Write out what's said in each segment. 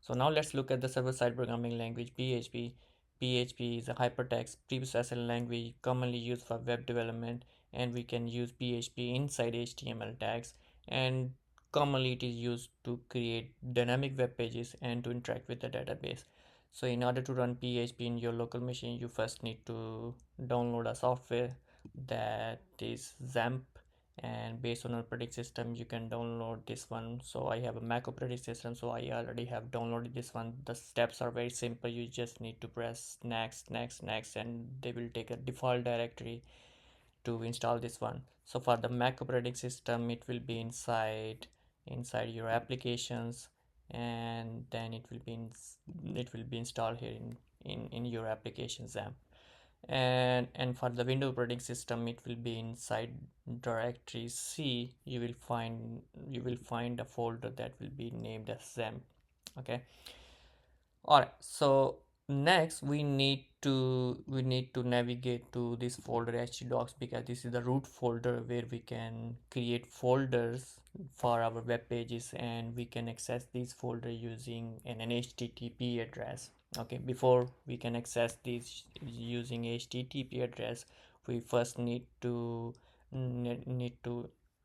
So now let's look at the server-side programming language PHP. PHP is a hypertext preprocessing language commonly used for web development, and we can use PHP inside HTML tags, and commonly it is used to create dynamic web pages and to interact with the database. So in order to run PHP in your local machine, you first need to download a software that is XAMPP, and based on operating system you can download this one. So I have a Mac operating system, so I already have downloaded this one. The steps are very simple. You just need to press next, next, next, and they will take a default directory to install this one. So for the Mac operating system, it will be inside your applications, and then it will be installed here in your applications app. And for the Windows operating system, it will be inside directory C. You will find a folder that will be named as XAMPP. Okay. All right, so next we need to navigate to this folder htdocs, because this is the root folder where we can create folders for our web pages, and we can access these folder using an http address. Okay, before we can access these using http address, we first need to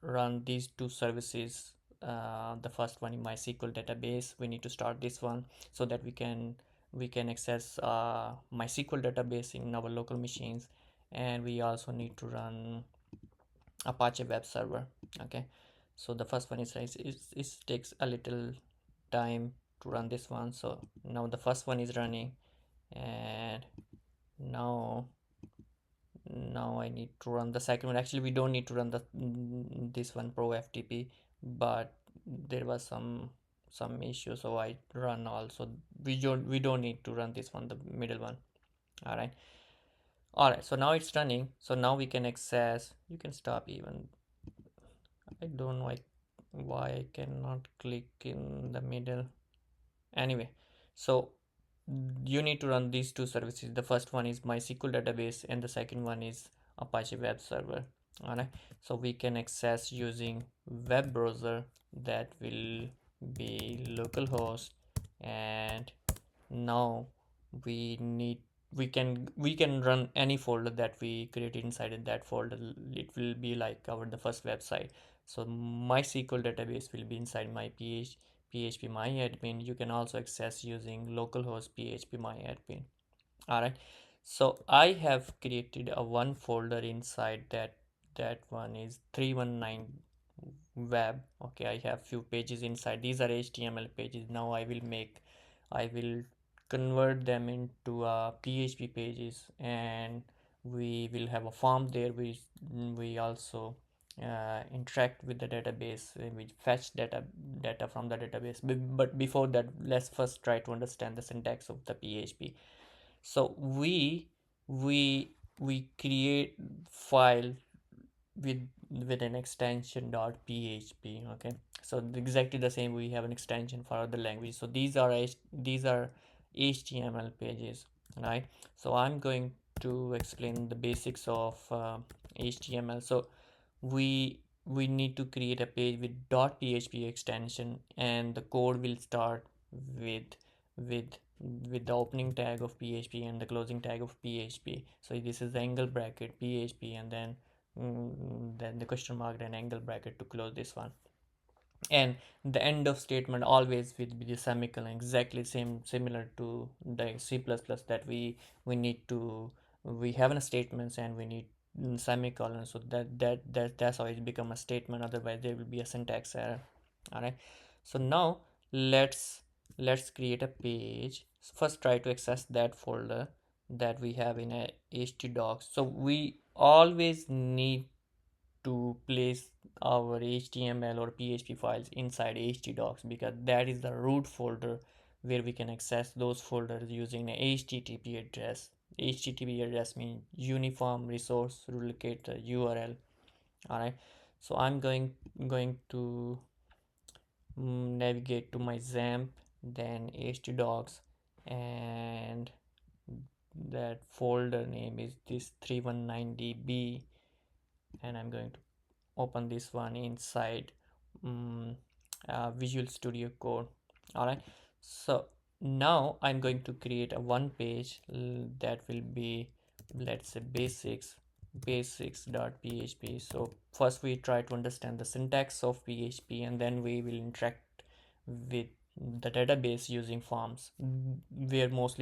run these two services. The first one is MySQL database. We need to start this one so that we can access MySQL database in our local machines, and we also need to run Apache web server. Okay, so the first one is it takes a little time to run this one. So now the first one is running, and now now I need to run the second one. Actually, we don't need to run this one pro ftp, but there was some issue, so I run also. We don't need to run this one, the middle one. All right, so now it's running. So now we can access. You can stop even. I don't know why I cannot click in the middle. Anyway, so you need to run these two services. The first one is MySQL database, and the second one is Apache web server. All right, so we can access using web browser, that will be localhost, and now we need we can run any folder that we created inside in that folder. It will be like our the first website. So MySQL database will be inside my PHP MyAdmin. You can also access using localhost PHP MyAdmin. All right, so I have created a one folder inside that one is 319 web. Okay, I have few pages inside. These are HTML pages. Now I will convert them into PHP pages, and we will have a form there. We also interact with the database. We fetch data from the database. But before that, let's first try to understand the syntax of the PHP. So we create file with with an extension .php. Okay, so exactly the same, we have an extension for other language. So these are HTML pages, right? So I'm going to explain the basics of HTML. So we need to create a page with .php extension, and the code will start with with with the opening tag of PHP and the closing tag of PHP. So this is the angle bracket PHP, and then the question mark and angle bracket to close this one. And the end of statement always will be the semicolon, exactly similar to the C++, that we need to we have a statements and we need semicolon, so that's how it become a statement. Otherwise there will be a syntax error. All right, so now let's create a page. So first try to access that folder that we have in a htdocs. So we always need to place our HTML or PHP files inside htdocs, because that is the root folder where we can access those folders using a HTTP address. HTTP address means Uniform Resource Relocator URL. All right, so I'm going to navigate to my XAMPP, then htdocs, and that folder name is this 319db, and I'm going to open this one inside Visual Studio Code. All right, So now I'm going to create a one page that will be, let's say, basics.php. So first we try to understand the syntax of PHP, and then we will interact with the database using forms, where most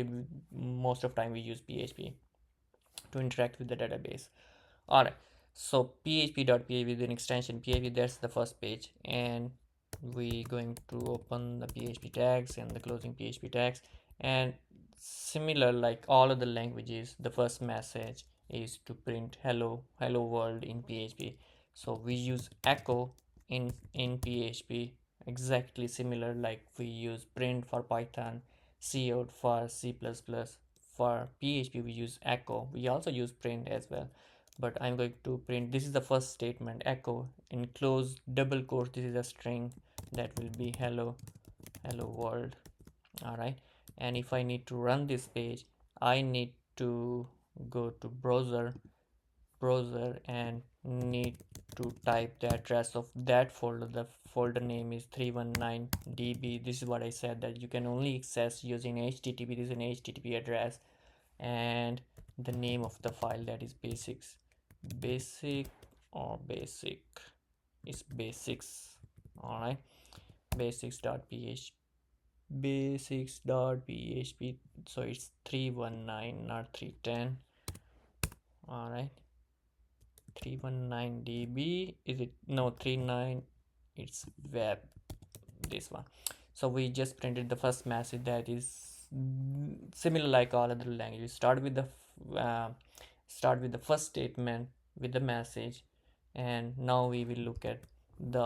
of time we use PHP to interact with the database. All right, so php.php with an extension php, that's the first page, and we going to open the php tags and the closing php tags. And similar like all other languages, the first message is to print hello world in php. So we use echo in php, exactly similar like we use print for python, cout for c++. For php we use echo. We also use print as well, but I'm going to print, this is the first statement, echo in close double quotes, this is a string that will be hello world. All right, and if I need to run this page, I need to go to browser and need to type the address of that folder. The folder name is 319db. This is what I said, that you can only access using http. This is an http address, and the name of the file, that is basic or basic is basics. All right, basics.php, basics.php. So it's 319, not 310. All right, 319db, is it? No, 39, it's web, this one. So we just printed the first message, that is similar like all other languages. Uh, start with the first statement with the message, and now we will look at the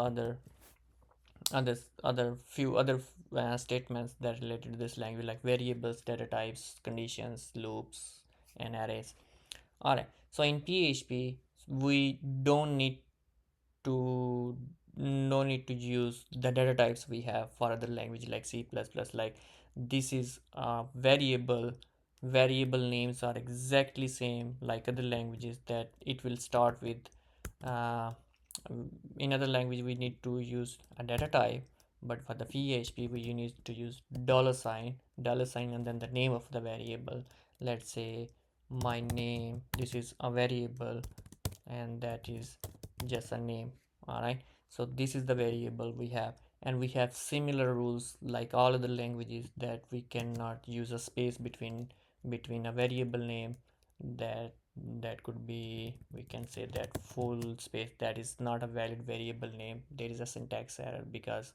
other few other statements that related to this language, like variables, data types, conditions, loops, and arrays. All right, so in php we don't need to no need to use the data types we have for other language like c++. Like this is variable names are exactly same like other languages, that it will start with uh, in other language we need to use a data type, but for the php we need to use dollar sign and then the name of the variable. Let's say my name, this is a variable, and that is just a name. All right, so this is the variable we have, and we have similar rules like all other languages, that we cannot use a space between a variable name. That could be, we can say that full space, that is not a valid variable name. There is a syntax error, because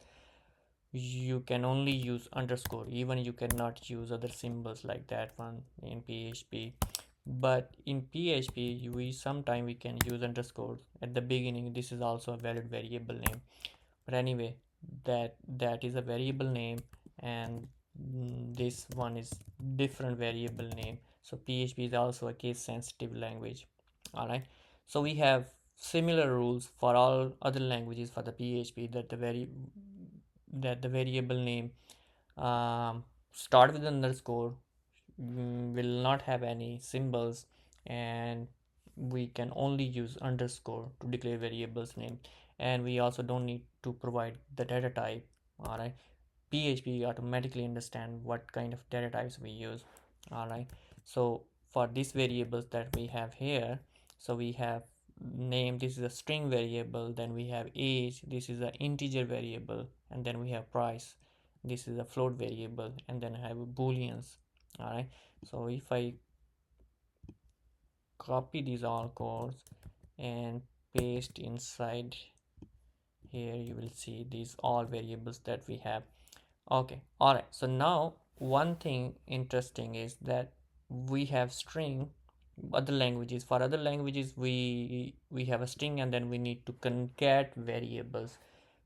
you can only use underscore, even you cannot use other symbols like that one in php. But in php we sometime we can use underscore at the beginning. This is also a valid variable name, but anyway, that is a variable name, and this one is different variable name. So php is also a case sensitive language. All right, so we have similar rules for all other languages for the php, that the variable name start with underscore, will not have any symbols, and we can only use underscore to declare variables name, and we also don't need to provide the data type. All right, php automatically understand what kind of data types we use. All right, so for these variables that we have here, so we have name, this is a string variable, then we have age, this is an integer variable, and then we have price, this is a float variable, and then I have booleans. All right, so if I copy these all codes and paste inside here, you will see these all variables that we have. Okay, all right, so now one thing interesting is that we have string. Other languages, for other languages we have a string, and then we need to concat variables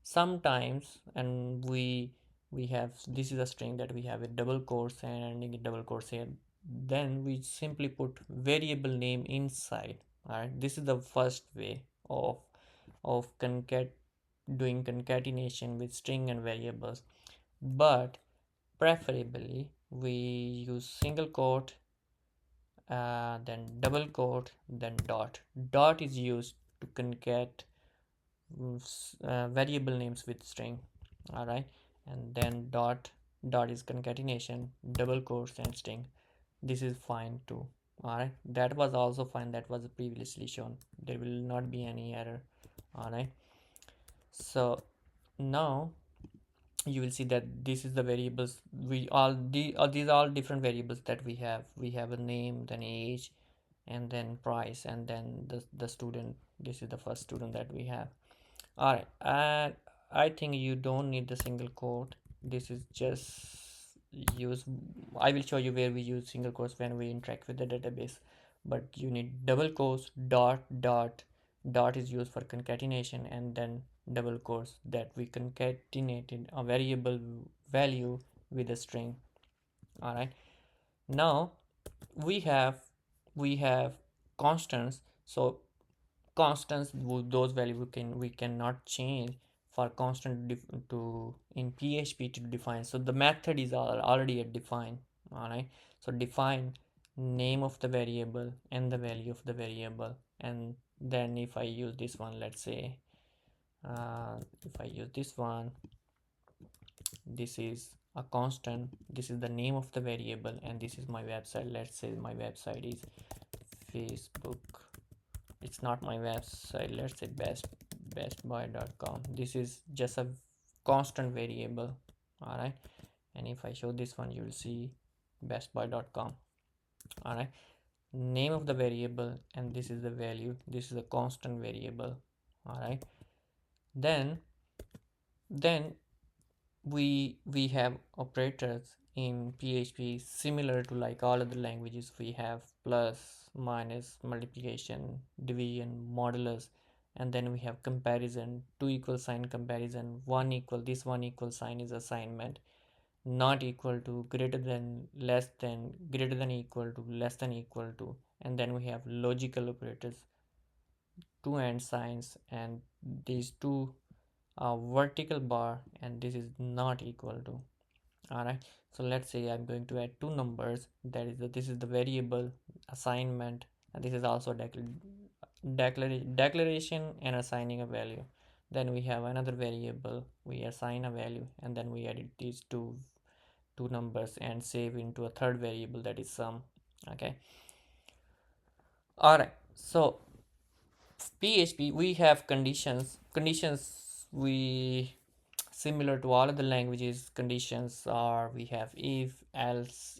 sometimes, and we have, this is a string that we have a double quotes and ending in double quotes here, then we simply put variable name inside. All right, this is the first way of doing concatenation with string and variables. But preferably we use single quote, then double quote, then dot is used to concat variable names with string. All right, and then dot, dot is concatenation, double quotes and string. This is fine too. Alright, that was also fine, that was previously shown. There will not be any error. Alright, so now you will see that this is the variables we all these are all different variables that we have a name, then age, and then price, and then the student. This is the first student that we have. All right, and I think you don't need the single quote. This is just use. I will show you where we use single quotes when we interact with the database, but you need double quotes. Dot is used for concatenation, and then double quotes that we concatenated a variable value with a string. All right, now we have we have constants. So constants, those values we cannot change for constant to in PHP to define. So the method is already defined. All right, so define name of the variable and the value of the variable. And then if I use this one, let's say if I use this one, this is a constant, this is the name of the variable, and this is my website. Let's say my website is Facebook. It's not my website, let's say bestbuy.com. This is just a constant variable. All right, and if I show this one, you will see bestbuy.com. all right, name of the variable, and this is the value, this is a constant variable. All right, then then we have operators in PHP similar to like all other languages. We have plus, minus, multiplication, division, modulus, and then we have comparison, two equal sign comparison, one equal, this one equal sign is assignment, not equal to, greater than, less than, greater than equal to, less than equal to, and then we have logical operators, two and signs, and these two vertical bar, and this is not equal to. All right, so let's say I'm going to add two numbers. That is this is the variable assignment, and this is also declaration and assigning a value. Then we have another variable, we assign a value, and then we edit these two numbers and save into a third variable, that is sum. Okay, all right, so PHP we have conditions. We similar to all of the languages, conditions are, we have if else,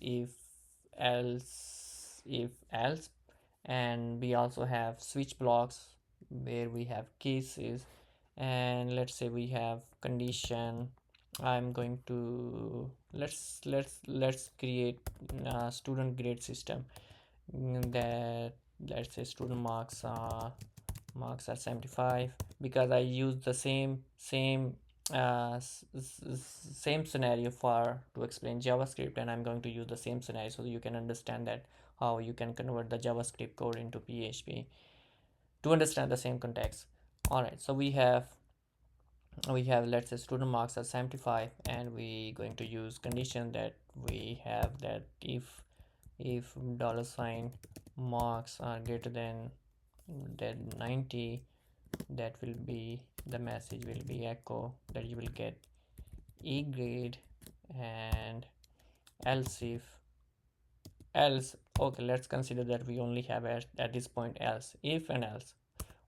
and we also have switch blocks where we have cases. And let's say we have condition. I'm going to let's create a student grade system that, let's say student marks are 75, because I use the same scenario for to explain JavaScript, and I'm going to use the same scenario so you can understand that how you can convert the JavaScript code into PHP to understand the same context. All right, so we have let's say student marks are 75, and we going to use condition that we have that if dollar sign marks are greater than 90, that will be the message will be echo that you will get E grade. And else else, okay, let's consider that we only have at this point else, if and else.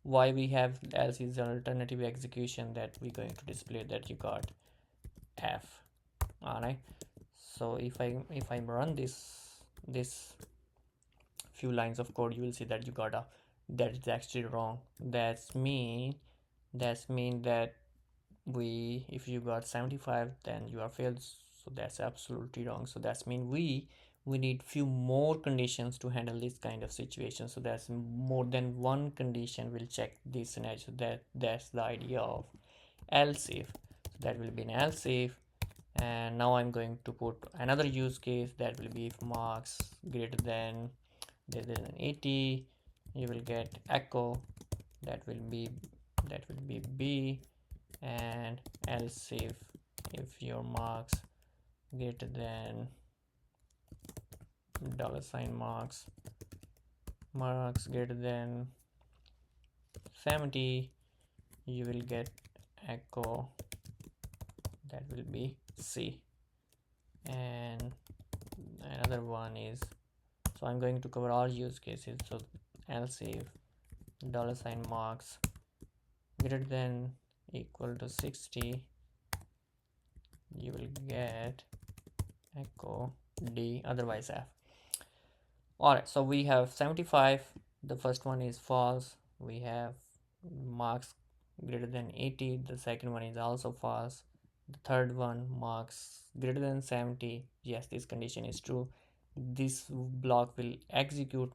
Why we have else is an alternative execution that we're going to display that you got F. All right, so if I run this few lines of code, you will see that you got a, that is actually wrong. That's mean that we, if you got 75, then you are failed. So that's absolutely wrong. So that's mean we need few more conditions to handle this kind of situation. So that's more than one condition will check this scenario. So that's the idea of else if. So that will be an else if. And now I'm going to put another use case that will be if marks greater than 80, you will get echo, that will be B. And else if your marks greater than dollar sign marks greater than 70, you will get echo, that will be C. and another one is, so I'm going to cover all use cases. So else if $marks greater than equal to 60, you will get echo D, otherwise F. Alright, so we have 75. The first one is false. We have marks greater than 80. The second one is also false. The third one, marks greater than 70. Yes, this condition is true. This block will execute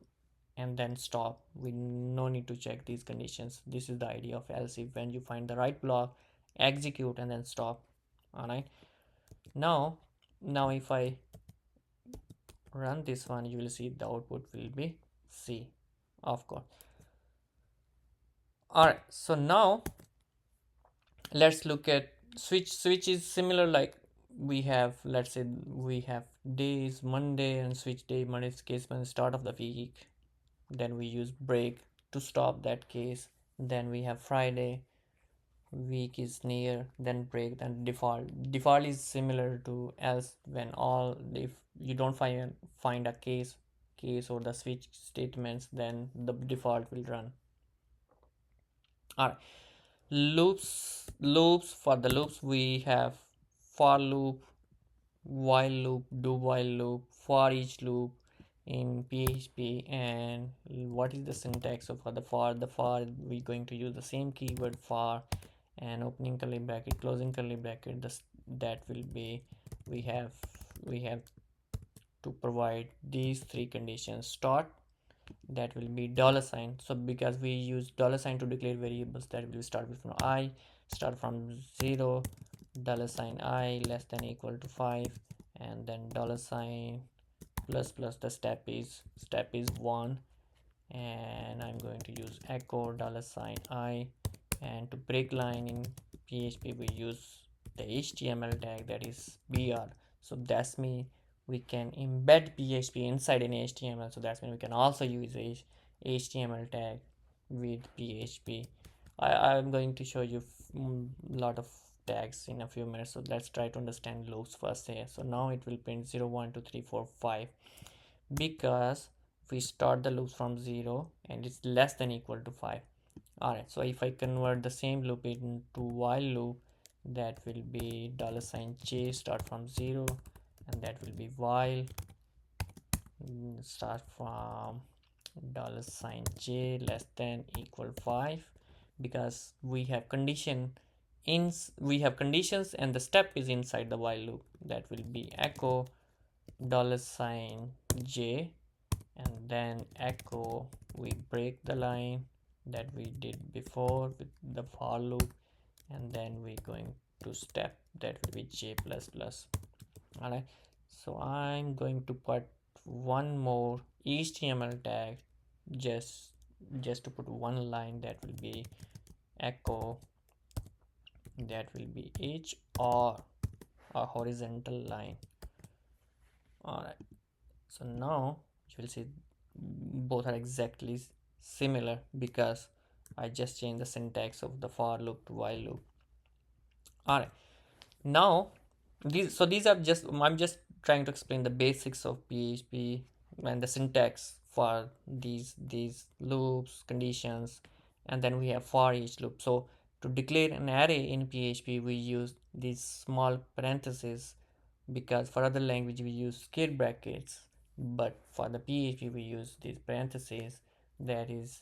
and then stop. We no need to check these conditions. This is the idea of else if. When you find the right block, execute and then stop. Alright, now if I run this one, you will see the output will be C, of course. Alright, so now let's look at switch is similar. Like we have, let's say we have days Monday and switch day. Monday's case when start of the week, then we use break to stop that case. Then we have Friday, week is near, then break, then default is similar to else. When all, if you don't find a case or the switch statements, then the default will run. All right, loops. For the loops we have for loop, while loop, do while loop, for each loop in PHP. And what is the syntax of the for we're going to use the same keyword for, and opening curly bracket, closing curly bracket. That will be, we have to provide these three conditions. Start, that will be $. So because we use $sign to declare variables, that will start with I, start from 0, $I less than equal to 5, and then $, plus the step is 1, and I'm going to use echo $I. And to break line in PHP we use the HTML tag, that is BR. So that's mean we can embed PHP inside an HTML. So that's mean we can also use a HTML tag with PHP. I'm going to show you lot of tags in a few minutes. So let's try to understand loops first here. So now it will print 0 1 2 3 4 5 because we start the loops from 0 and it's less than equal to 5. Alright, so if I convert the same loop into while loop, that will be $J start from 0, and that will be while start from $J less than equal 5, because we have conditions and the step is inside the while loop. That will be echo $J, and then echo, we break the line that we did before with the for loop, and then we're going to step, that will be J plus plus. All right, so I'm going to put one more HTML tag just to put one line, that will be echo, that will be H or a horizontal line. All right, so now you will see both are exactly similar because I just changed the syntax of the for loop to while loop. All right, now these are just, I'm just trying to explain the basics of PHP and the syntax for these loops, conditions, and then we have for each loop. So to declare an array in PHP we use these small parentheses, because for other language we use square brackets, but for the PHP we use these parentheses. That is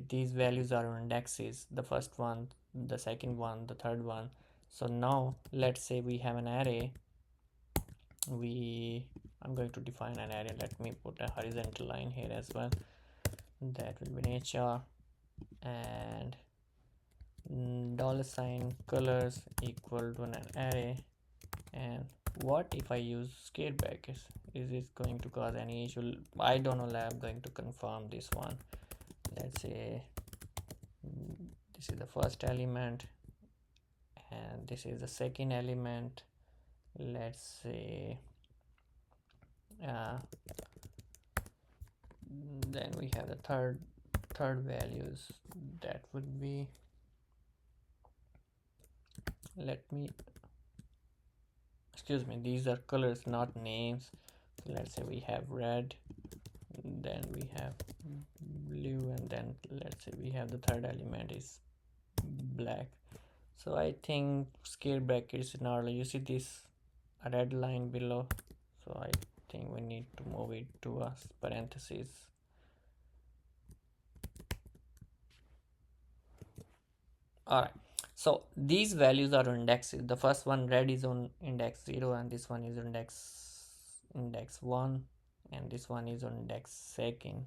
these values are on indexes, the first one, the second one, the third one. So now let's say we have an array. I'm going to define an array. Let me put a horizontal line here as well. That will be HR, and $colors equal to an array. And what if I use square brackets? Is this going to cause any issue? I don't know. I'm going to confirm this one. Let's say this is the first element and this is the second element. Let's say then we have the third values. That would be, excuse me, these are colors, not names. So let's say we have red, then we have blue, and then let's say we have the third element is black. So I think square brackets in order, you see this red line below, so I think we need to move it to a parenthesis. All right, so these values are indexes. The first one, red, is on index 0, and this one is index 1, and this one is on index second.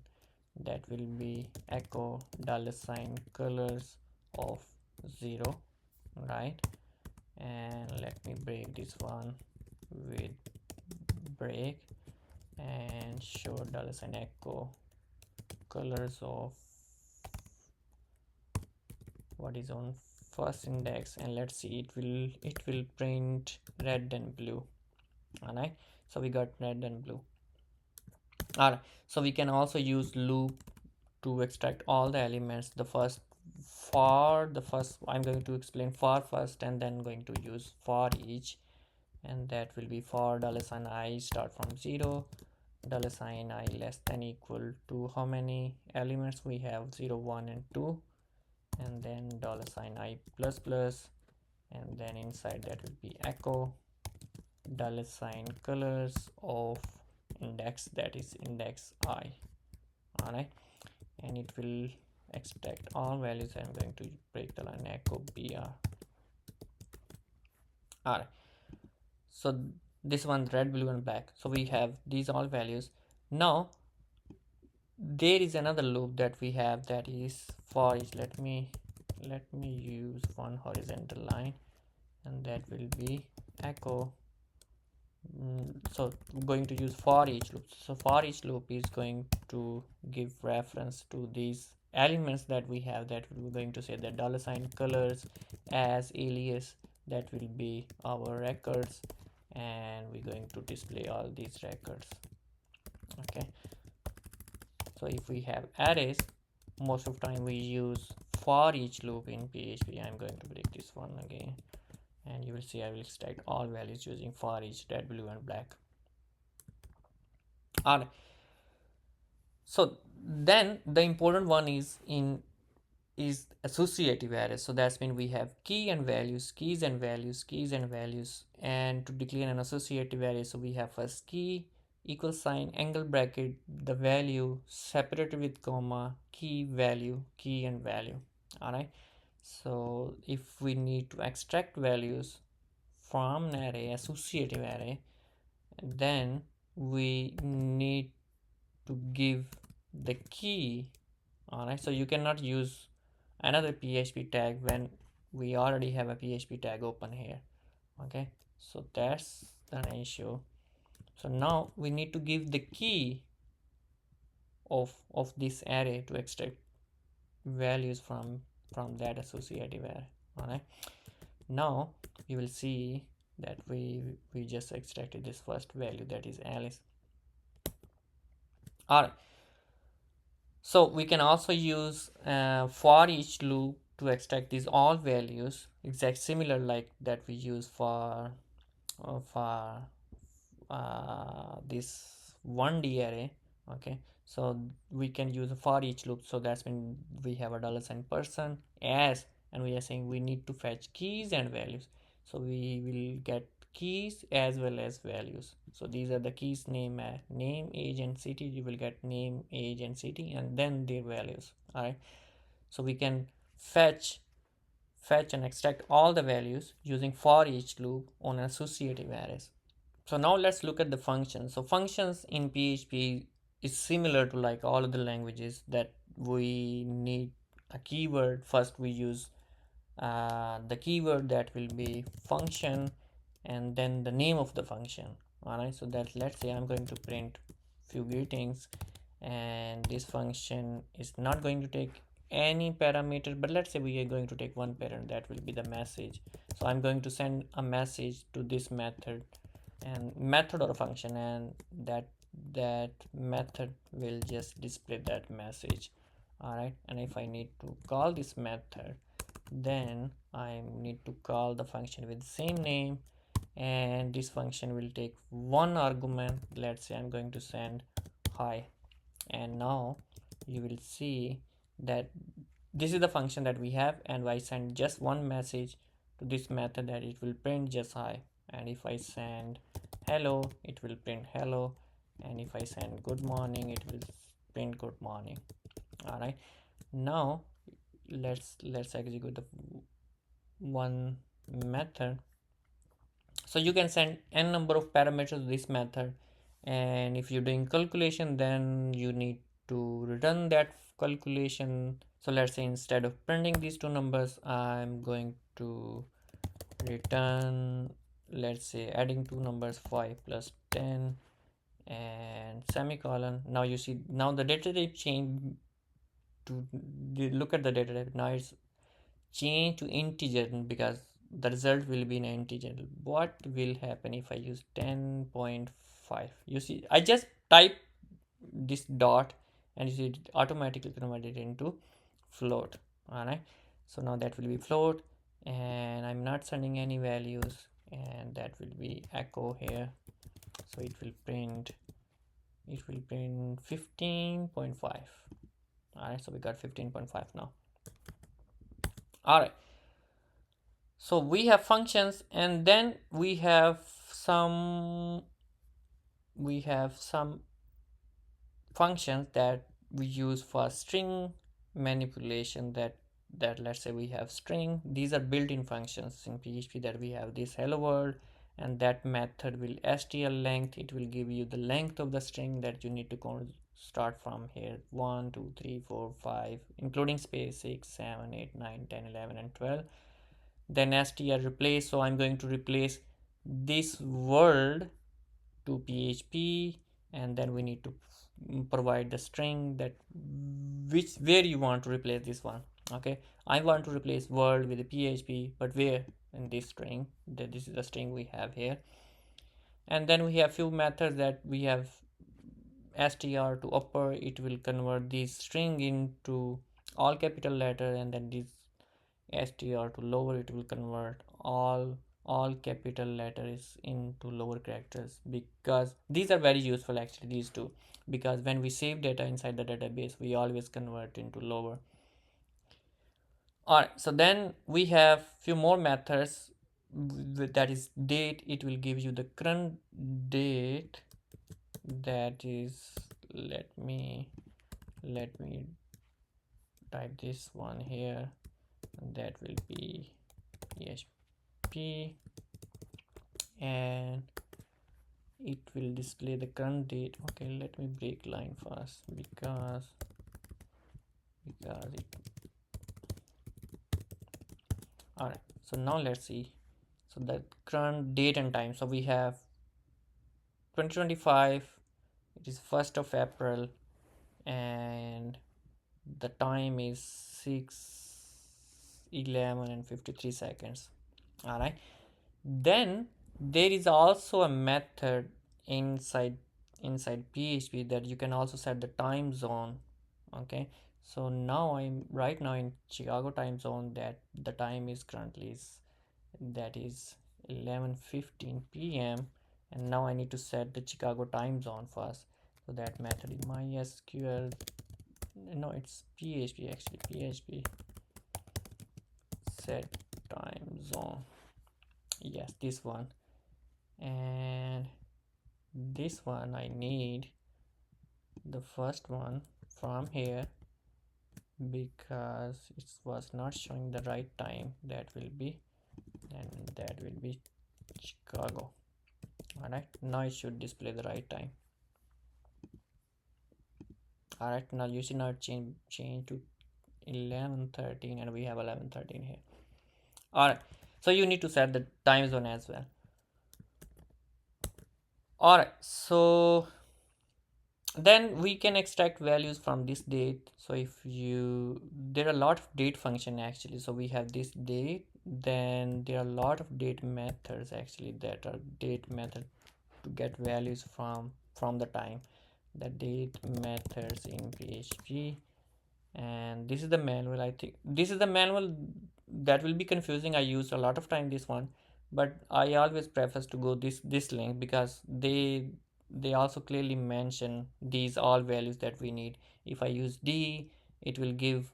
That will be echo $ colors of 0, right? And let me break this one with break and show $echo colors of what is on first index, and let's see, it will print red and blue. All right, so we got red and blue. All right, so we can also use loop to extract all the elements. The first I'm going to explain for first, and then going to use for each, and that will be for $I start from 0, $I less than equal to how many elements we have, 0, 1 and 2, and then $I plus plus, and then inside that will be echo $colors of index, that is index I. All right, and it will extract all values. I'm going to break the line echo br. All right, so this one, red, blue, and black, so we have these all values. Now there is another loop that we have, that is for each. Let me use one horizontal line, and that will be echo. So going to use for each loop. So for each loop is going to give reference to these elements that we have, that we're going to say that $colors as alias, that will be our records, and we're going to display all these records. Okay, so if we have arrays, most of the time we use for each loop in PHP. I'm going to break this one again, and you will see I will extract all values using for each, red, blue, and black. All right, so then the important one is associative arrays. So that's mean we have key and values, keys and values, keys and values. And to declare an associative array, so we have first key equal sign angle bracket, the value separated with comma, key, value, key, and value. All right, so if we need to extract values from an array, associative array, then we need to give the key. All right, so you cannot use another PHP tag when we already have a PHP tag open here. Okay, so that's an issue. So now we need to give the key of this array to extract values from that associative array. All right, now you will see that we just extracted this first value, that is Alice. All right, so we can also use for each loop to extract these all values, exact similar like that we use for this 1D array. Okay, so we can use a for each loop. So that's when we have a $person as, and we are saying we need to fetch keys and values. So we will get keys as well as values. So these are the keys, name, age, and city. You will get name, age, and city, and then their values. All right, so we can fetch and extract all the values using for each loop on associative arrays. So now let's look at the functions. So functions in PHP is similar to like all other languages, that we need a keyword. First we use the keyword, that will be function, and then the name of the function. All right, so that, let's say I'm going to print few greetings, and this function is not going to take any parameter, but let's say we are going to take one parent, that will be the message. So I'm going to send a message to this method or a function, and that method will just display that message. All right, and if I need to call this method, then I need to call the function with the same name, and this function will take one argument. Let's say I'm going to send hi, and now you will see that this is the function that we have, and I send just one message to this method that it will print just hi, and if I send hello it will print hello, and if I send good morning it will print good morning. All right, now let's execute the one method. So you can send n number of parameters to this method, and if you're doing calculation then you need to return that calculation. So let's say instead of printing these two numbers, I'm going to return, let's say adding two numbers 5 plus 10 and semicolon. Now you see, now the data type changed to, look at the data type, now it's change to integer because the result will be an integer. What will happen if I use 10.5? You see, I just type this dot and you see it automatically converted into float. All right, so now that will be float, and I'm not sending any values, and that will be echo here. So it will print 15.5. All right, so we got 15.5 now. All right, so we have functions, and then we have some functions that we use for string manipulation. That let's say we have string, these are built-in functions in PHP, that we have this hello world, and that method will stl length, it will give you the length of the string that you need to start from here, 1 2 3 4 5 including space, 6 7 8 9 10 11 and 12. Then str replace, so I'm going to replace this world to PHP, and then we need to provide the string that where you want to replace this one. Okay, I want to replace world with a PHP, but where? In this string, that this is the string we have here. And then we have few methods that we have str to upper, it will convert this string into all capital letter, and then this str to lower, it will convert all capital letters into lower characters, because these are very useful actually, these two, because when we save data inside the database we always convert into lower. All right, so then we have few more methods, that is date, it will give you the current date, that is, let me type this one here, that will be PHP, and it will display the current date. Okay, let me break line first because it. All right, so now let's see. So the current date and time, so we have 2025, it is 1st of April, and the time is 6:11 and 53 seconds. All right, then there is also a method inside PHP that you can also set the time zone. Okay, so now I'm right now in Chicago time zone, that the time is currently that is 11:15 p.m. and now I need to set the Chicago time zone first. So that method is MySQL, no, it's PHP actually, PHP set time zone, yes, this one. And this one I need the first one from here because it was not showing the right time, that will be Chicago. All right, now it should display the right time. All right, now you see, now it change to 11:13 and we have 11:13 here. All right, so you need to set the time zone as well. All right, so then we can extract values from this date. So if you, there are a lot of date function actually, so we have this date, then there are a lot of date methods actually, that are date method to get values from the time, the date methods in PHP. And this is the manual, I think this is the manual, that will be confusing, I used a lot of time this one, but I always prefer to go this link because they also clearly mention these all values that we need. If I use D, it will give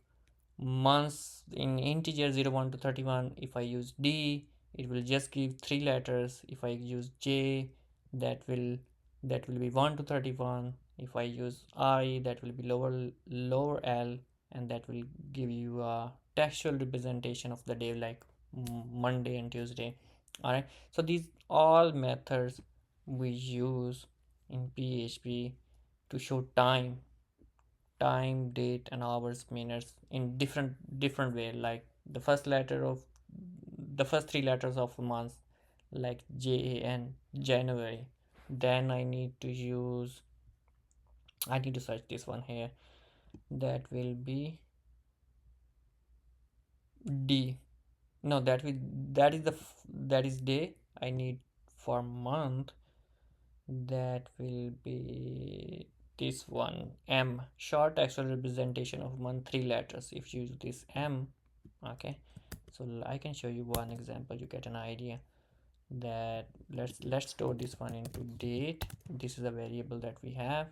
months in integer 01 to 31. If I use D, it will just give three letters. If I use J, that will that will be 1 to 31. If I use I, that will be lower L, and that will give you a textual representation of the day, like Monday and Tuesday. All right, so these all methods we use in PHP to show time, date, and hours, minutes in different way. Like the first three letters of a month, like JAN, January. Then I need to search this one here. That will be D. No, that is that is day. I need for month. That will be this one, M, short actual representation of month, three letters. If you use this M, okay, so I can show you one example, you get an idea. That let's store this one into date. This is a variable that we have,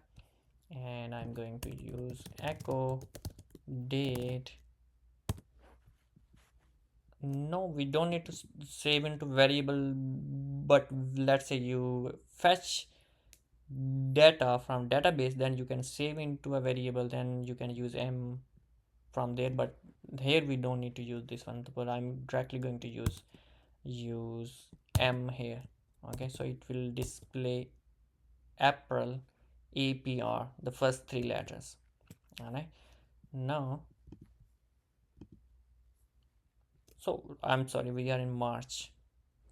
and I'm going to use echo date. No, we don't need to save into variable, but let's say you fetch data from database, then you can save into a variable, then you can use M from there. But here we don't need to use this one, but I'm directly going to use M here. Okay, so it will display April, APR, the first three letters. All right, now, so I'm sorry, we are in March.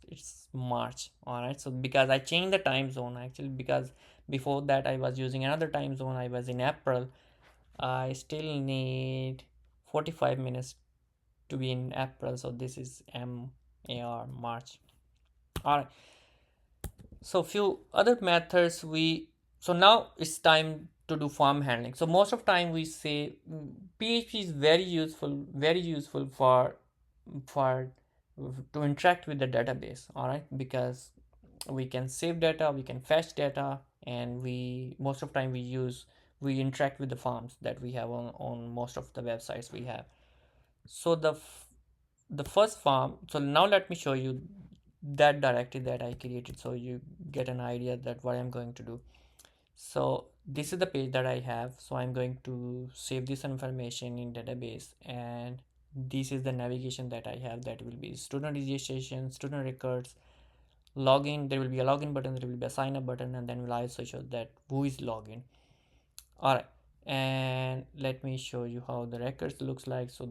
It's March. All right, so because I changed the time zone actually, because before that I was using another time zone, I was in April. I still need 45 minutes to be in April, so this is MAR, March. All right, so few other methods so now it's time to do form handling. So most of time we say PHP is very useful for to interact with the database. All right, because we can save data, we can fetch data, and we most of time we interact with the forms that we have on most of the websites we have. So the first form, so now let me show you that directory that I created, so you get an idea that what I'm going to do. So this is the page that I have, so I'm going to save this information in database, and this is the navigation that I have. That will be student registration, student records, login. There will be a login button, there will be a sign up button, and then we'll also show that who is login. All right, and let me show you how the records looks like. So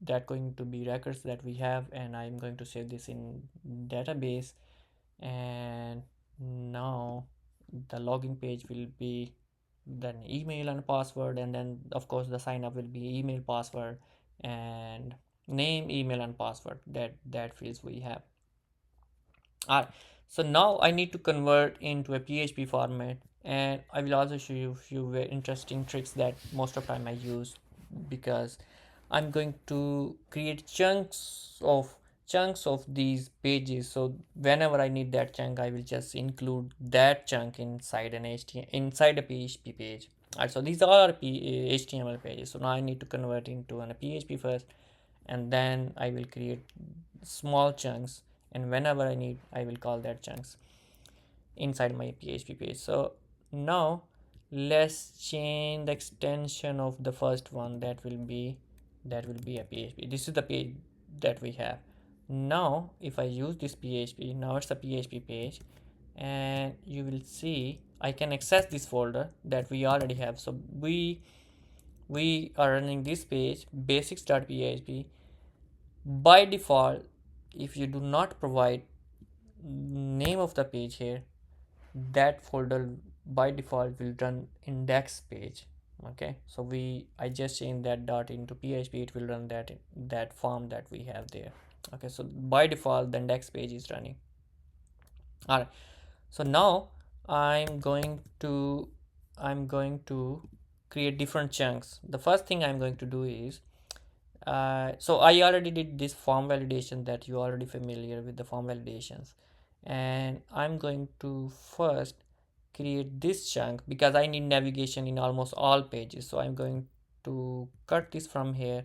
that going to be records that we have, and I'm going to save this in database. And now the login page will be then email and password, and then of course the sign up will be email, password, and name, email, and password. That fields we have. All right, so now I need to convert into a PHP format, and I will also show you a few very interesting tricks that most of the time I use, because I'm going to create chunks of these pages. So whenever I need that chunk, I will just include that chunk inside an HTML, inside a PHP page. All right, so these are HTML pages. So now I need to convert into a PHP first, and then I will create small chunks, and whenever I need, I will call that chunks inside my PHP page. So now let's change the extension of the first one. That will be a PHP. This is the page that we have. Now if I use this PHP, now it's a PHP page, and you will see I can access this folder that we already have. So we are running this page, basics.php. By default, if you do not provide name of the page here, that folder by default will run index page. Okay, so I just changed that dot into PHP, it will run that form that we have there. Okay, so by default the index page is running. All right, so now I'm going to create different chunks. The first thing I'm going to do is So I already did this form validation that you already familiar with the form validations, and I'm going to first create this chunk because I need navigation in almost all pages. So I'm going to cut this from here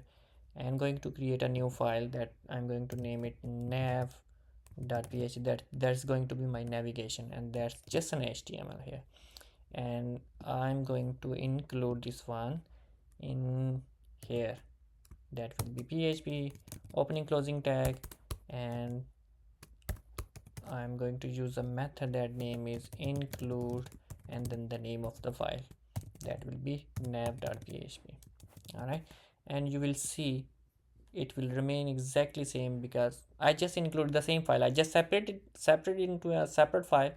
and going to create a new file that I'm going to name it nav.php. That's going to be my navigation, and that's just an HTML here. And I'm going to include this one in here. That will be PHP opening closing tag, and I'm going to use a method that name is include and then the name of the file that will be nav.php. All right, and you will see it will remain exactly same because I just included the same file. I just separated into a separate file,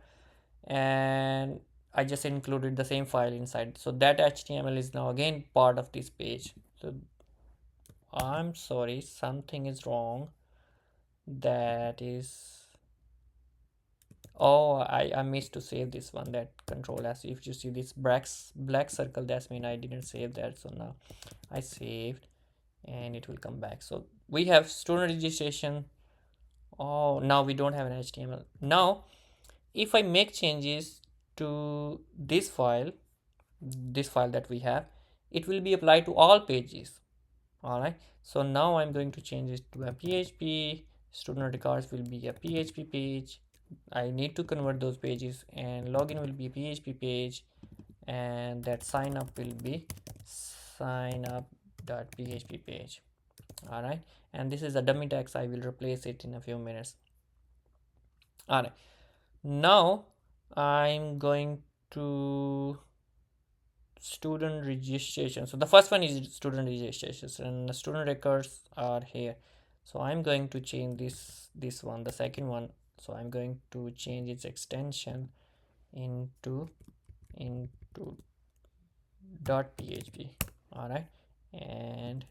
and I just included the same file inside. So that HTML is now again part of this page. So I'm sorry, something is wrong. That is, oh, I missed to save this one, that control S. If you see this black circle, that's mean I didn't save that. So now I saved and it will come back. So we have student registration. Oh, now we don't have an HTML. Now if I make changes to this file that we have, it will be applied to all pages. All right, so now I'm going to change it to a PHP. Student records will be a PHP page. I need to convert those pages, and login will be PHP page, and that sign up will be sign up.php page. All right, and this is a dummy text. I will replace it in a few minutes. All right, now I'm going to student registration. So the first one is student registrations, and the student records are here. So I'm going to change this one, the second one. So I'm going to change its extension into .php. All right, and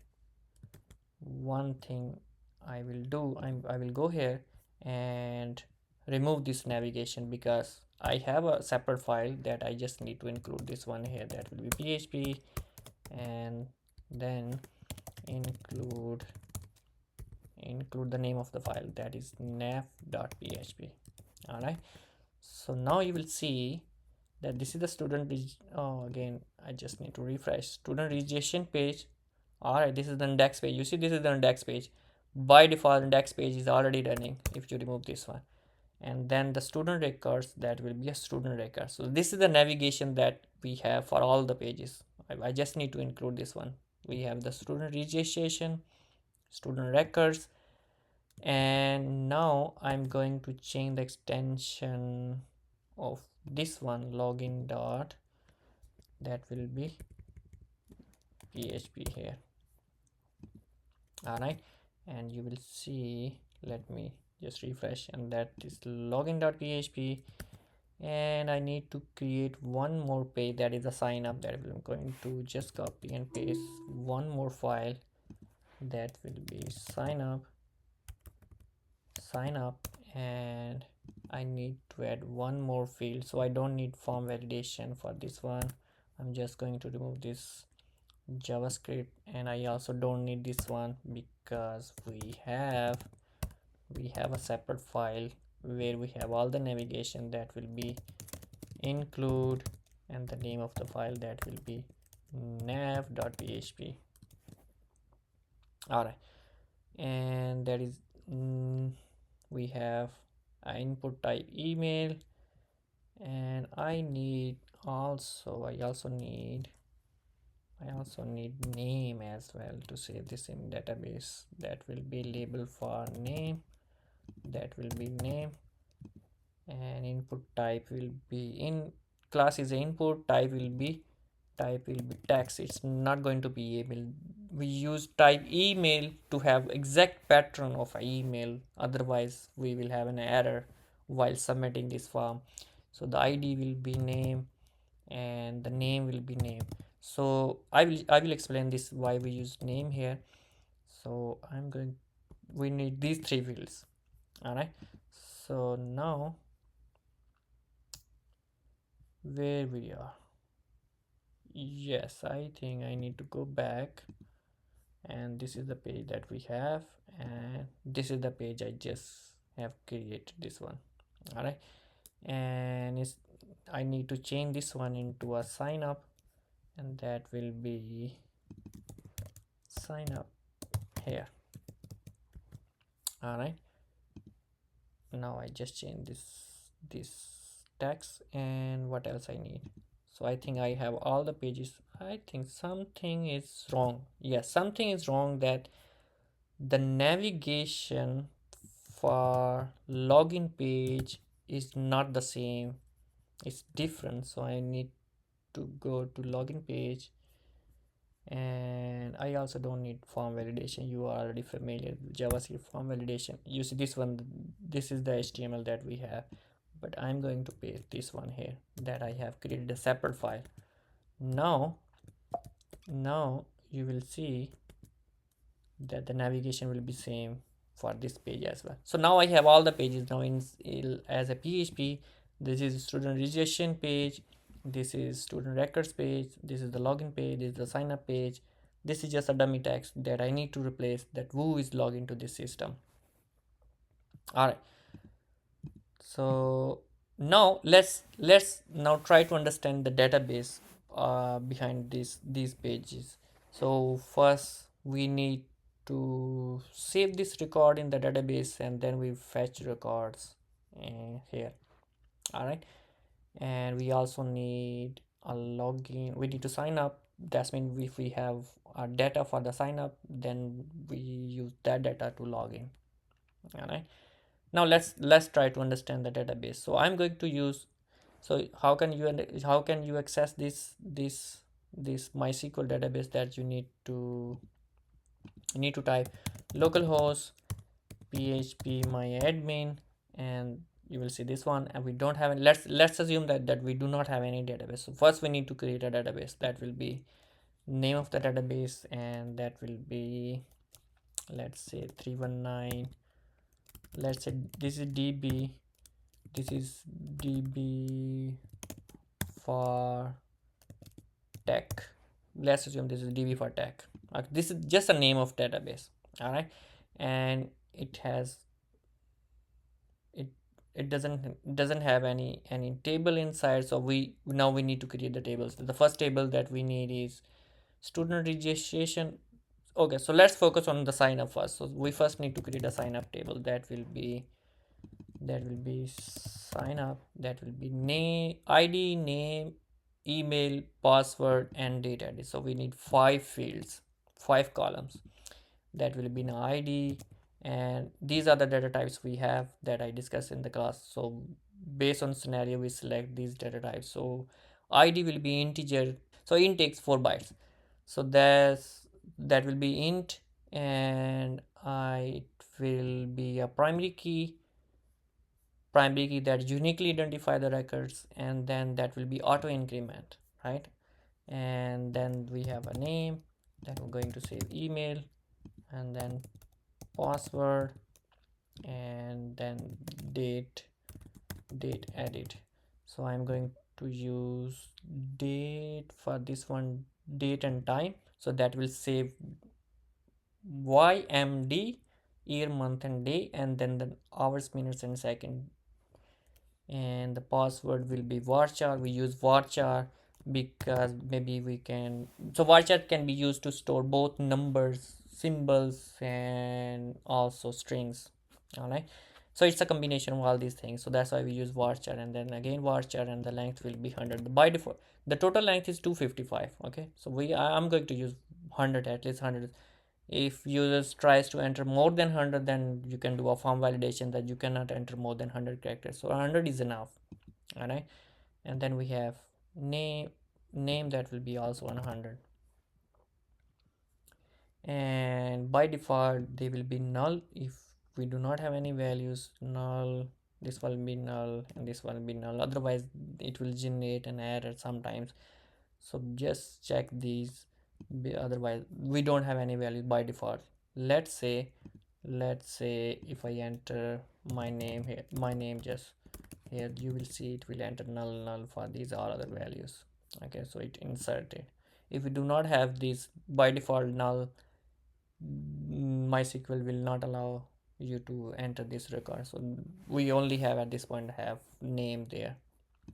one thing I will do, I will go here and remove this navigation because I have a separate file that I just need to include this one here. That will be PHP, and then include the name of the file, that is nav.php. All right, so now you will see that this is the oh, again I just need to refresh student registration page. All right, this is the index page. You see, this is the index page. By default, index page is already running if you remove this one. And then the student records, that will be a student record. So this is the navigation that we have for all the pages. I just need to include this one. We have the student registration, student records, and now I'm going to change the extension of this one, login dot, that will be PHP here. All right, and you will see, let me just refresh, and that is login.php. And I need to create one more page, that is a sign up. That I'm going to just copy and paste one more file, that will be sign up, and I need to add one more field. So I don't need form validation for this one. I'm just going to remove this JavaScript, and I also don't need this one because we have a separate file where we have all the navigation. That will be include, and the name of the file, that will be nav.php. All right, and that is we have an input type email, and I also need name as well to save this in database. That will be label for name, that will be name, and input type will be in class is input, type will be text. It's not going to be email. We use type email to have exact pattern of email, otherwise we will have an error while submitting this form. So the id will be name, and the name will be name. So I will explain this why we use name here. So we need these three fields. All right, so now where we are, yes, I think I need to go back and this is the page that we have, and this is the page I just have created, this one. All right, and I need to change this one into a sign up, and that will be sign up here. All right, now I just change this text, and what else I need? So I think I have all the pages. I think something is wrong. Yes, something is wrong, that the navigation for login page is not the same, it's different. So I need to go to login page, and I also don't need form validation. You are already familiar with JavaScript form validation. You see this one, this is the HTML that we have, but I'm going to paste this one here that I have created a separate file. Now you will see that the navigation will be same for this page as well. So now I have all the pages now as a PHP. This is student registration page, this is student records page, this is the login page, this is the sign up page. This is just a dummy text that I need to replace, that who is logged into this system. All right, so now let's now try to understand the database behind these pages. So first we need to save this record in the database, and then we fetch records here. All right, and we also need a login. We need to sign up. That's mean if we have data for the sign up, then we use that data to log in. All right, now let's try to understand the database. So I'm going to use, so how can you access this MySQL database? That you need to type localhost php myadmin, and you will see this one. And we don't have any, let's assume that we do not have any database. So first we need to create a database. That will be name of the database, and that will be, let's say 319. Let's say this is db, this is db for tech. Let's assume this is db for tech. Okay, this is just a name of database. All right, and it has it it doesn't have any table inside. So we now we need to create the tables. The first table that we need is student registration. Okay, so let's focus on the sign up first. So we first need to create a sign up table. That will be sign up, that will be name, id, name, email, password, and date ID. So we need 5 fields, 5 columns. That will be an id, and these are the data types we have that I discussed in the class. So based on scenario we select these data types. So id will be integer, so int takes 4 bytes. So that will be int, and it will be a primary key that uniquely identify the records, and then that will be auto increment, right? And then we have a name, then we're going to save email, and then password, and then date edit. So I'm going to use date for this one, date and time. So that will save ymd, year, month, and day, and then the hours, minutes, and second. And the password will be varchar. We use varchar because maybe we can, so varchar can be used to store both numbers, symbols, and also strings. All right, so it's a combination of all these things. So that's why we use varchar, and then again varchar, and the length will be 100. By default the total length is 255. Okay, so I'm going to use 100, at least 100. If users tries to enter more than 100, then you can do a form validation that you cannot enter more than 100 characters. So 100 is enough. All right, and then we have name that will be also 100, and by default they will be null. If we do not have any values, null, this will be null, and this will be null. Otherwise it will generate an error sometimes. So just check these. Otherwise we don't have any values by default. Let's say if I enter my name here, my name just here, you will see it will enter null for these all other values. Okay, so it inserted. If we do not have this by default null, MySQL will not allow you to enter this record. So we only have at this point have name there.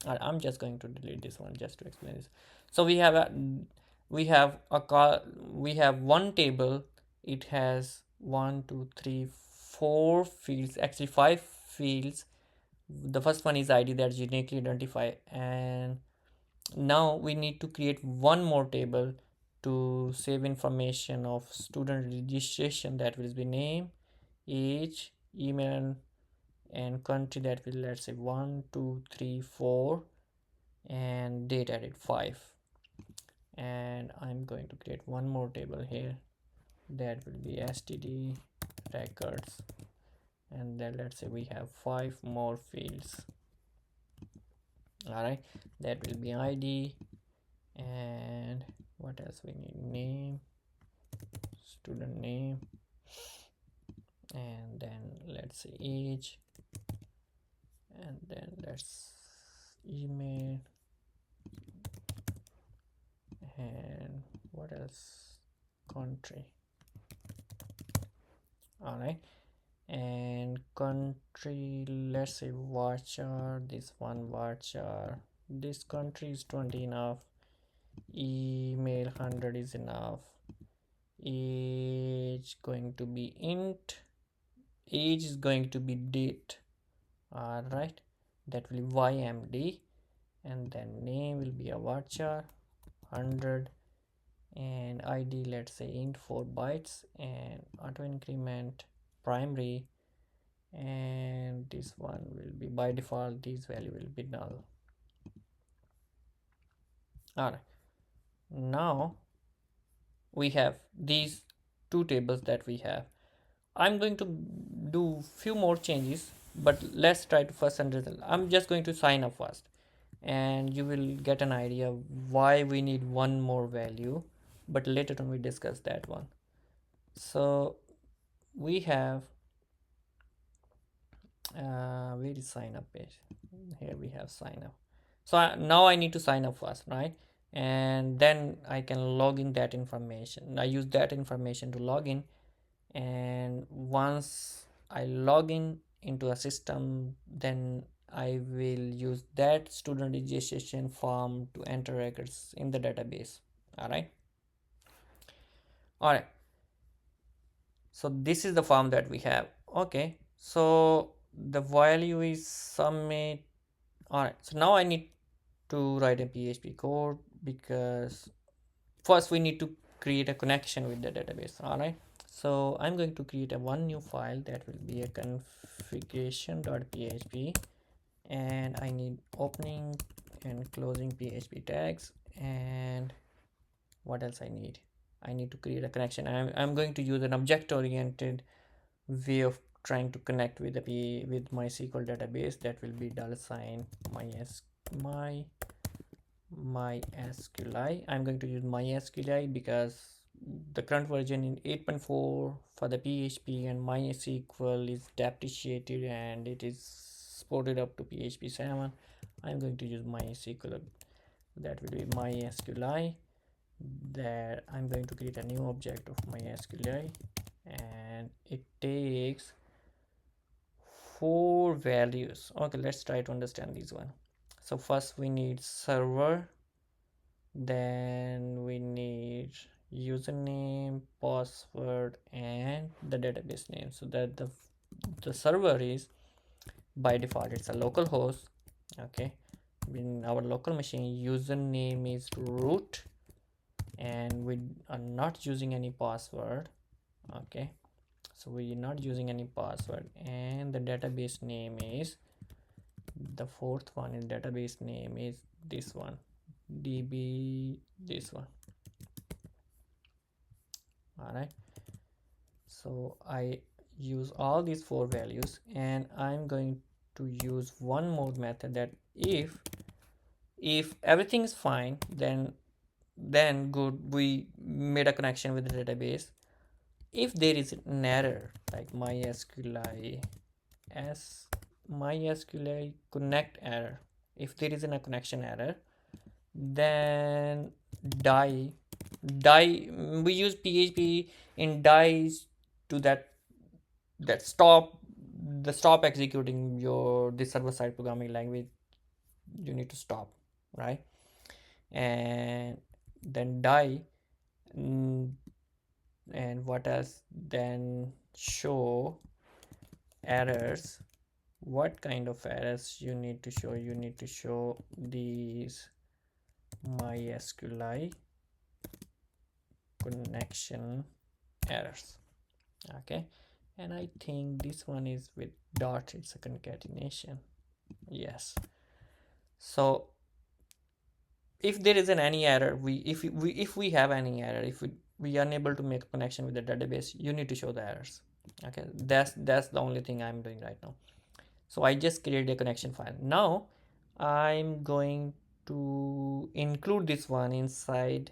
I'm just going to delete this one just to explain this. So we have one table. It has 1 2 3 4 fields, actually 5 fields. The first one is ID, that's uniquely identify, and now we need to create one more table to save information of student registration, that will be name, age, email, and country, that will, let's say, 1 2 3 4, and date added 5. And I'm going to create one more table here, that will be std records, and then let's say we have 5 more fields. All right, that will be ID, and what else we need, name, student name, and then let's say age, and then let's email, and what else, country. All right, and country, let's say varchar, this one varchar, this country is 20 enough, email 100 is enough, age going to be int, age is going to be date. All right, that will be ymd, and then name will be a varchar 100, and id, let's say int 4 bytes, and auto increment primary, and this one will be, by default this value will be null. All right, now we have these two tables that we have. I'm going to do few more changes, but let's try to first understand. I'm just going to sign up first, and you will get an idea why we need one more value, but later on we discuss that one. So we have where is sign up page? Here we have sign up. So now I need to sign up first, right? And then I can log in that information. I use that information to log in, and once I log in into a system, then I will use that student registration form to enter records in the database. All right, so this is the form that we have. Okay, so the value is submit. All right, so now I need to write a PHP code, because first we need to create a connection with the database. All right, so I'm going to create a one new file, that will be a configuration.php, and I need opening and closing PHP tags, and what else I need to create a connection. I'm going to use an object oriented way of trying to connect with the with MySQL database, that will be $sign MySQLi. I'm going to use MySQLi because the current version in 8.4 for the PHP and MySQL is deprecated, and it is supported up to PHP 7. I'm going to use MySQL, that will be MySQLi. That I'm going to create a new object of MySQLi, and it takes 4 values. Okay, let's try to understand this one. So first we need server, then we need username, password, and the database name. So that the server is, by default, it's a local host. Okay, in our local machine, username is root, and we are not using any password. Okay, so we are not using any password, and the database name is, the fourth one in database name is this one, db, this one. All right, so I use all these 4 values, and I'm going to use one more method, that if everything is fine, then good, we made a connection with the database. If there is an error, like MySQLi connect error, if there is a connection error, then die die. We use PHP in dies to that stop executing your this server side programming language. You need to stop, right? And then die. mm, and what else? Then show errors. What kind of errors you need to show? You need to show these MySQL connection errors. Okay, and I think this one is with dot, it's a concatenation. Yes. So if there isn't any error, if we have any error, if we are unable to make a connection with the database, you need to show the errors. Okay, that's the only thing I'm doing right now. So I just created a connection file. Now I'm going to include this one inside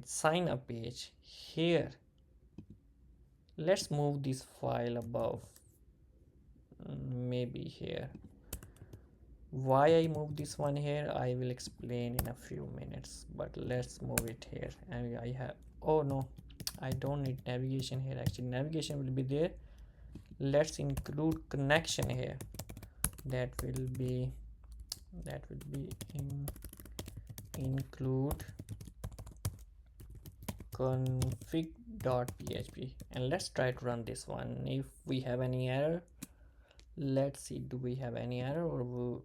sign up page here. Let's move this file above, maybe here. Why I move this one here, I will explain in a few minutes, but let's move it here. And I have, oh no, I don't need navigation here. Actually navigation will be there. Let's include connection here. That will be include config.php, and let's try to run this one. If we have any error, let's see, do we have any error, or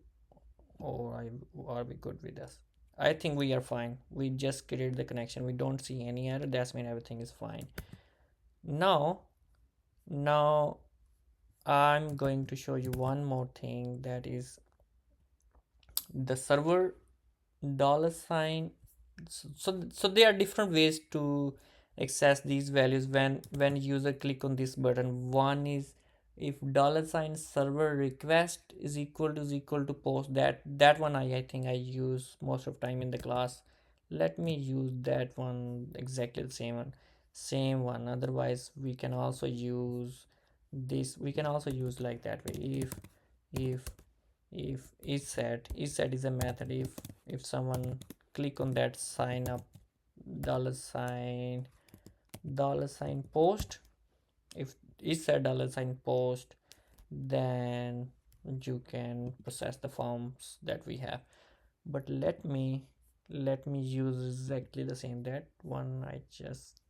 are we good with this? I think we are fine. We just created the connection. We don't see any error. That's mean everything is fine. Now I'm going to show you one more thing, that is the server dollar sign. So there are different ways to access these values when user click on this button. One is if dollar sign server request is equal to post. That one I think I use most of time in the class. Let me use that one, exactly the same one. Otherwise we can also use this. We can also use like that way. If if is set is a method. If someone click on that sign up dollar sign post, if is set dollar sign post, then you can process the forms that we have. But let me use exactly the same. That one I just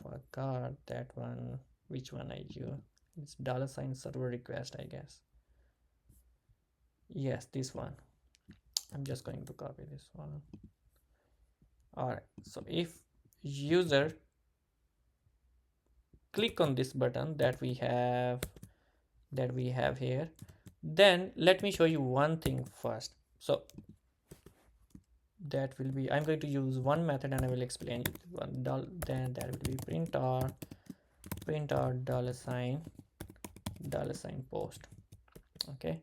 forgot that one, which one I use. It's dollar sign server request, I guess. Yes, this one. I'm just going to copy this one. All right, so if user click on this button that we have here, then let me show you one thing first. So that will be, I'm going to use one method and I will explain you one. Then that will be print out dollar sign post. Okay,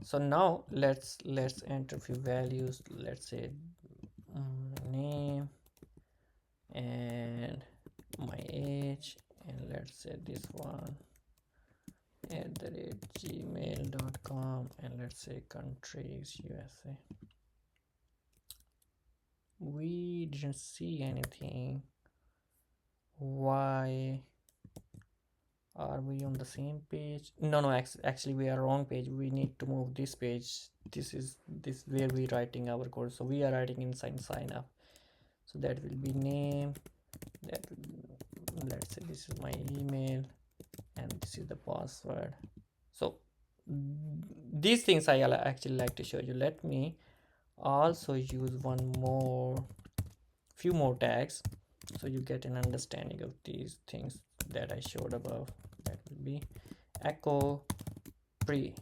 so now let's enter a few values. Let's say name and my age, and let's say this one @gmail.com, and let's say country is USA. We didn't see anything. Why are we on the same page? No, actually we are wrong page. We need to move this page. This where we writing our code. So we are writing inside sign up. So that will be name. Let's say this is my email, and this is the password. So these things I actually like to show you. Let me also use few more tags, so you get an understanding of these things that I showed above. That will be echo pre.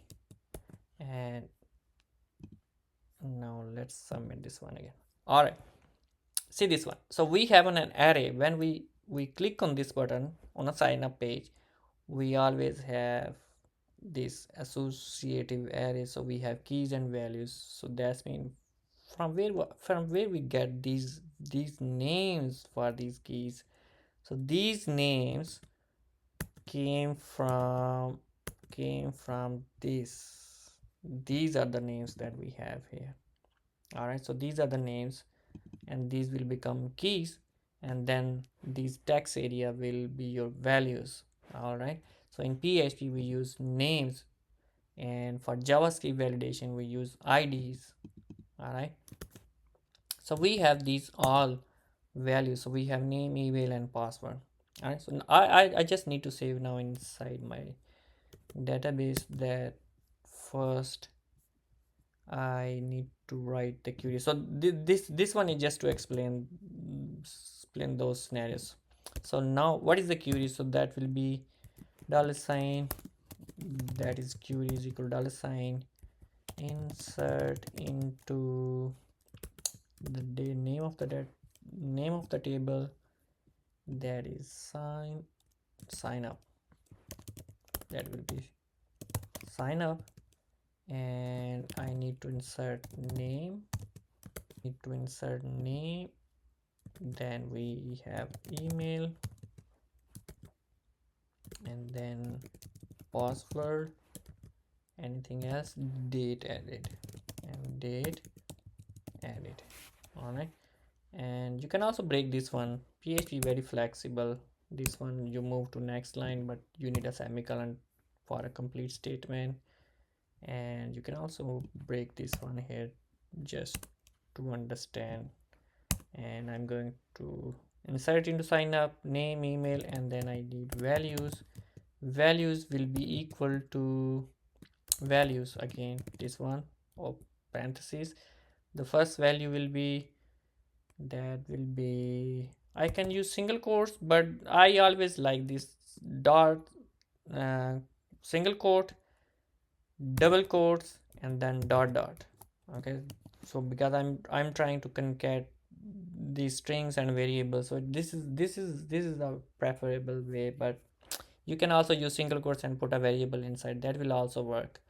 And now let's submit this one again. All right, see this one. So we have an array. When we click on this button on a sign up page, we always have this associative array. So we have keys and values. So that's mean from where we get these names for these keys. So these names came from these are the names that we have here. All right, so these are the names, and these will become keys, and then these text area will be your values. All right, so in PHP we use names, and for JavaScript validation we use IDs. All right, so we have these all values. So we have name, email, and password. All right, so I just need to save now inside my database that first I need to write the query. So this one is just to explain those scenarios. So now what is the query? So that will be dollar sign, that is query is equal dollar sign insert into the name of the table, that is sign up, that will be sign up, and I need to insert name, then we have email, and then password, anything else, date added, and date added. All right, and you can also break this one. PHP very flexible. This one you move to next line, but you need a semicolon for a complete statement. And you can also break this one here just to understand. And I'm going to insert into sign up, name, email, and then I need values will be equal to values, again this one, or parentheses. The first value will be, that will be, I can use single quotes, but I always like this dot, uh, single quote, double quotes, and then dot dot. Okay, so because I'm trying to concat these strings and variables, so this is the preferable way, but you can also use single quotes and put a variable inside, that will also work,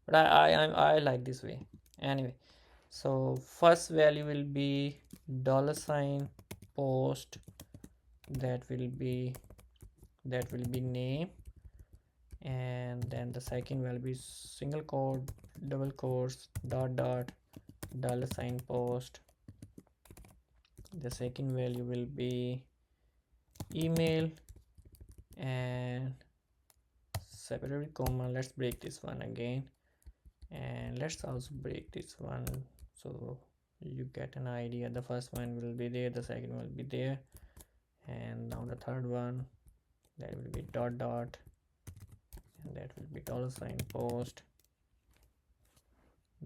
but I like this way. Anyway, so first value will be dollar sign post, that will be name, and then the second will be single quote, double quotes, dot dot, dollar sign post. The second value will be email, and separate comma. Let's break this one again, and let's also break this one so you get an idea. The first one will be there, the second will be there, and now the third one, that will be dot dot, and that will be dollar sign post,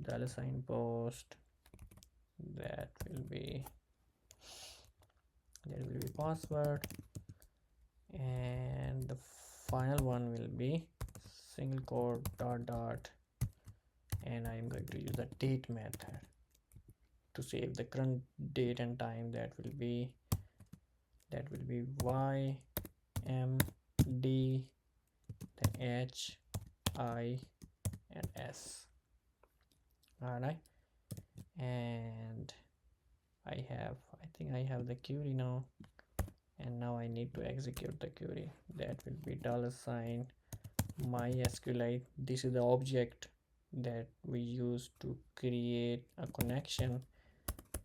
dollar sign post, that will be password, and the final one will be single quote, dot dot, and I'm going to use the date method to save the current date and time. That will be y m d, then h I and s. All right, and I think I have the query now, and now I need to execute the query. That will be dollar sign MySQLite. This is the object that we use to create a connection,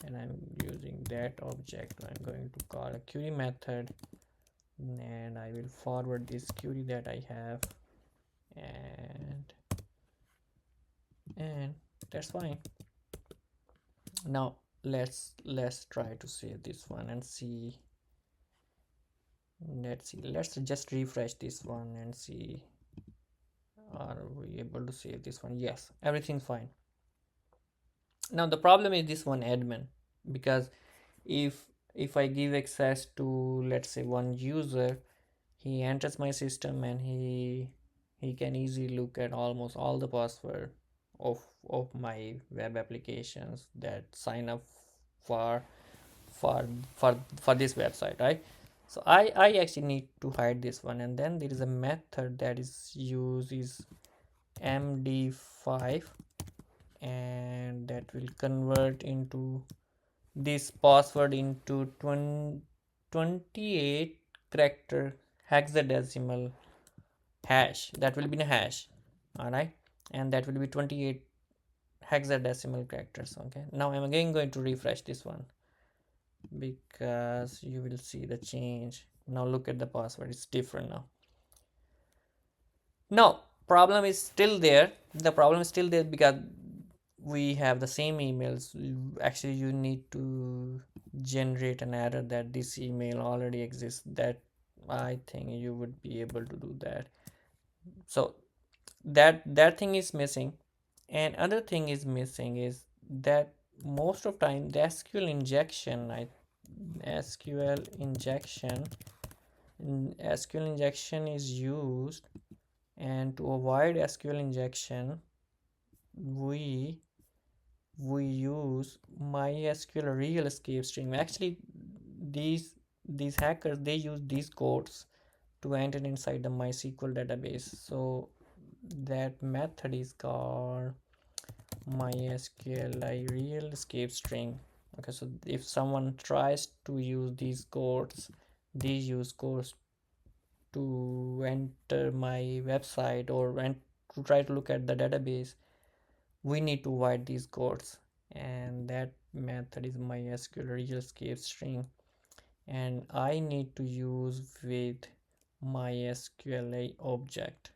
and I'm using that object. I'm going to call a query method, and I will forward this query that I have, and that's fine. Now let's try to save this one and see. Let's just refresh this one and see, are we able to save this one? Yes, everything's fine. Now the problem is this one admin, because if I give access to, let's say, one user, he enters my system and he can easily look at almost all the password of my web applications that sign up for for for this website, right? So I actually need to hide this one, and then there is a method that is used is md5, and that will convert into this password into 28 character hexadecimal hash. That will be a hash. All right, and that will be 28 hexadecimal characters. Okay, now I'm again going to refresh this one, because you will see the change. Now look at the password, it's different now. Now problem is still there. The problem is still there because we have the same emails. Actually you need to generate an error that this email already exists. That I think you would be able to do that. So that thing is missing. And other thing is missing is that most of time the SQL injection, SQL injection is used, and to avoid SQL injection we use MySQL real escape string. Actually these hackers, they use these codes to enter inside the MySQL database. So that method is called MySQL real escape string. Okay, so if someone tries to use these codes, these use codes to enter my website or to try to look at the database, we need to write these codes, and that method is MySQL real escape string, and I need to use with MySQL object.